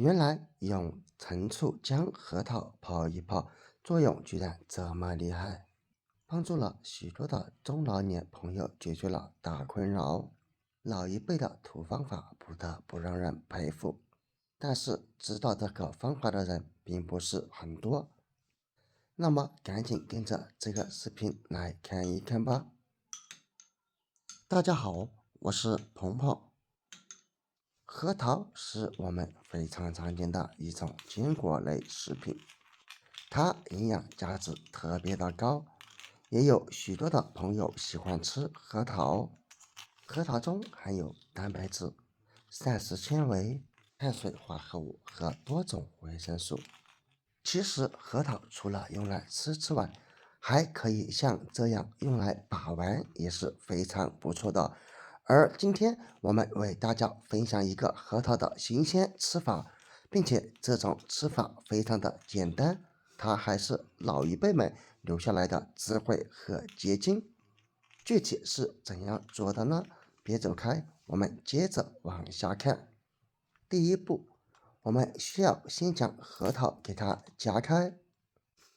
原来用陈醋将核桃泡一泡，作用居然这么厉害，帮助了许多的中老年朋友解决了大困扰。老一辈的土方法不得不让人佩服，但是知道这个方法的人并不是很多。那么赶紧跟着这个视频来看一看吧。大家好，我是鹏鹏。核桃是我们非常常见的一种坚果类食品，它营养价值特别的高，也有许多的朋友喜欢吃核桃。核桃中含有蛋白质、膳食纤维、碳水化合物和多种维生素。其实核桃除了用来吃外，还可以像这样用来把玩，也是非常不错的。而今天我们为大家分享一个核桃的新鲜吃法，并且这种吃法非常的简单，它还是老一辈们留下来的智慧和结晶。具体是怎样做的呢？别走开，我们接着往下看。第一步，我们需要先将核桃给它夹开。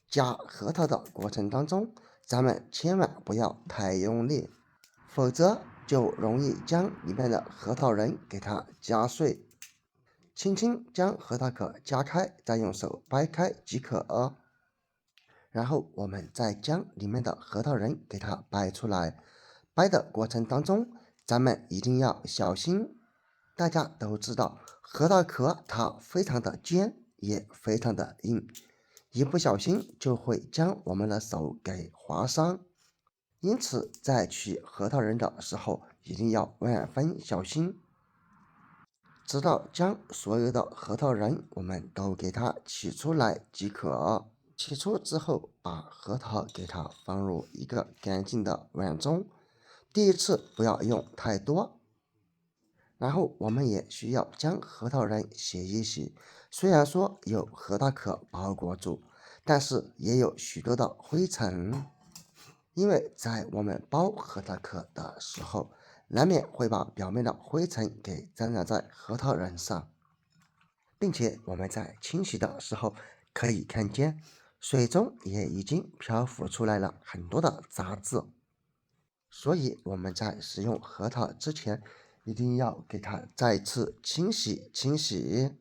夹核桃的过程当中，咱们千万不要太用力，否则就容易将里面的核桃仁给它夹碎。轻轻将核桃壳夹开，再用手掰开即可。然后我们再将里面的核桃仁给它掰出来。掰的过程当中，咱们一定要小心。大家都知道，核桃壳它非常的尖，也非常的硬，一不小心就会将我们的手给划伤。因此，在取核桃仁的时候，一定要万分小心，直到将所有的核桃仁我们都给它取出来即可。取出之后，把核桃给它放入一个干净的碗中。第一次不要用太多，然后我们也需要将核桃仁洗一洗。虽然说有核桃壳包裹住，但是也有许多的灰尘，因为在我们剥核桃壳的时候，难免会把表面的灰尘给沾染在核桃仁上，并且我们在清洗的时候可以看见水中也已经漂浮出来了很多的杂质。所以我们在使用核桃之前，一定要给它再次清洗清洗。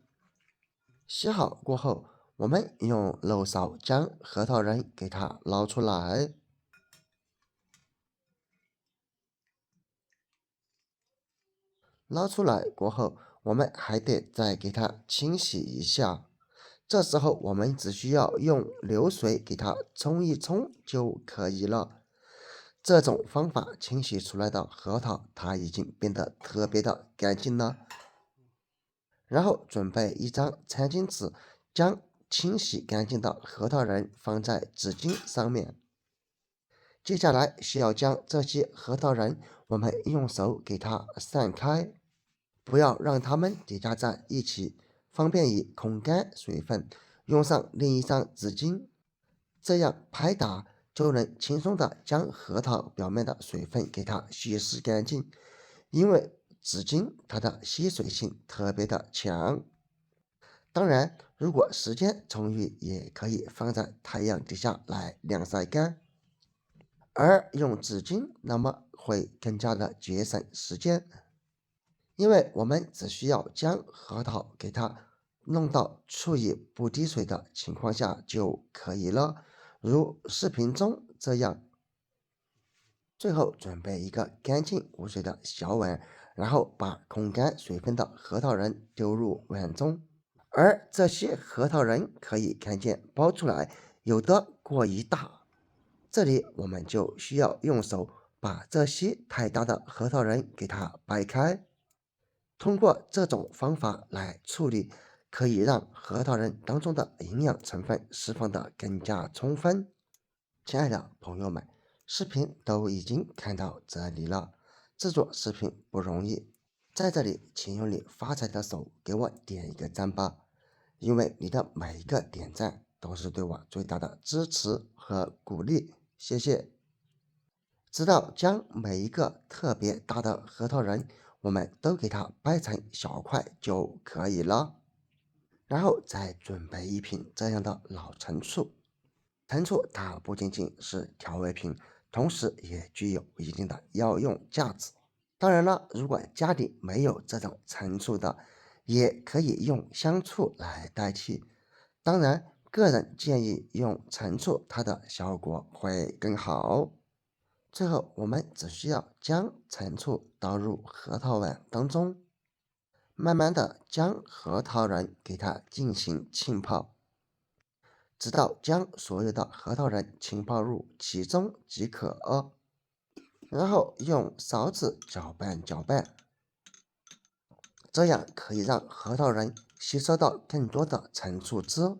洗好过后，我们用漏勺将核桃仁给它捞出来。捞出来过后，我们还得再给它清洗一下。这时候我们只需要用流水给它冲一冲就可以了。这种方法清洗出来的核桃，它已经变得特别的干净了。然后准备一张餐巾纸，将清洗干净的核桃仁放在纸巾上面。接下来需要将这些核桃仁，我们用手给它散开，不要让它们叠加在一起，方便于控干水分。用上另一张纸巾，这样拍打就能轻松的将核桃表面的水分给它稀释干净。因为纸巾它的吸水性特别的强。当然，如果时间充裕，也可以放在太阳底下来晾晒干。而用纸巾，那么会更加的节省时间，因为我们只需要将核桃给它弄到处于不滴水的情况下就可以了，如视频中这样。最后准备一个干净无水的小碗，然后把控干水分的核桃仁丢入碗中。而这些核桃仁可以看见剥出来有的过于大，这里我们就需要用手把这些太大的核桃仁给它掰开。通过这种方法来处理，可以让核桃仁当中的营养成分释放的更加充分。亲爱的朋友们，视频都已经看到这里了，制作视频不容易，在这里请用你发财的手给我点一个赞吧，因为你的每一个点赞都是对我最大的支持和鼓励，谢谢。直到将每一个特别大的核桃仁，我们都给它掰成小块就可以了。然后再准备一瓶这样的老陈醋。陈醋它不仅仅是调味品，同时也具有一定的药用价值。当然了，如果家里没有这种陈醋的，也可以用香醋来代替。当然，个人建议用陈醋，它的效果会更好。最后，我们只需要将陈醋倒入核桃碗当中，慢慢的将核桃仁给它进行浸泡，直到将所有的核桃仁浸泡入其中即可。然后用勺子搅拌搅拌，这样可以让核桃仁吸收到更多的陈醋汁。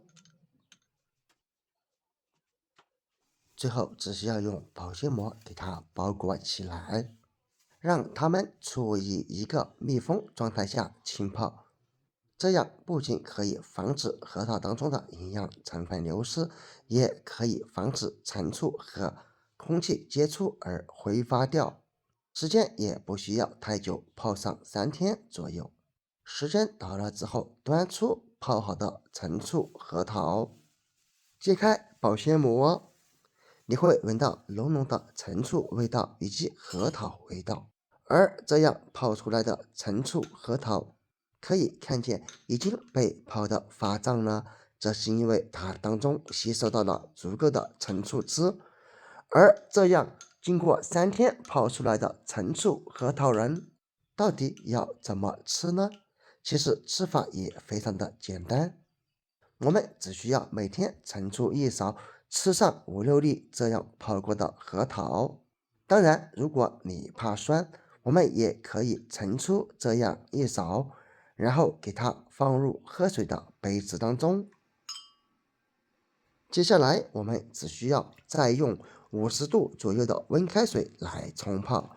最后只需要用保鲜膜给它包裹起来，让它们处于一个密封状态下浸泡。这样不仅可以防止核桃当中的营养成分流失，也可以防止陈醋和空气接触而挥发掉。时间也不需要太久，泡上3天左右。时间到了之后，端出泡好的陈醋核桃，揭开保鲜膜，你会闻到浓浓的陈醋味道以及核桃味道。而这样泡出来的陈醋核桃，可以看见已经被泡得发胀了，这是因为它当中吸收到了足够的陈醋汁。而这样经过3天泡出来的陈醋核桃仁，到底要怎么吃呢？其实吃法也非常的简单，我们只需要每天盛出一勺，吃上5、6粒这样泡过的核桃。当然，如果你怕酸，我们也可以盛出这样一勺，然后给它放入喝水的杯子当中。接下来我们只需要再用50度左右的温开水来冲泡。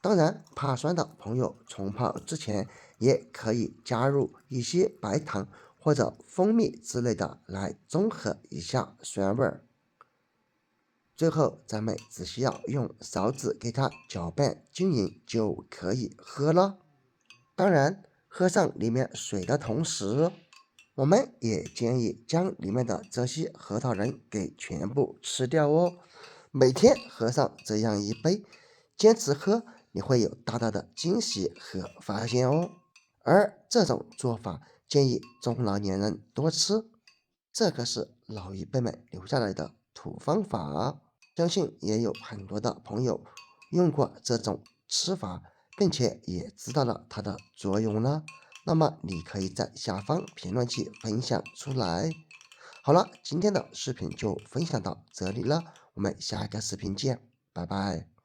当然，怕酸的朋友冲泡之前也可以加入一些白糖或者蜂蜜之类的来中和一下酸味儿。最后，咱们只需要用勺子给它搅拌均匀就可以喝了。当然，喝上里面水的同时，我们也建议将里面的这些核桃仁给全部吃掉哦。每天喝上这样一杯，坚持喝，你会有大大的惊喜和发现哦。而这种做法建议中老年人多吃，这可是老一辈们留下来的土方法，相信也有很多的朋友用过这种吃法，并且也知道了它的作用呢。那么你可以在下方评论区分享出来。好了，今天的视频就分享到这里了，我们下一个视频见，拜拜。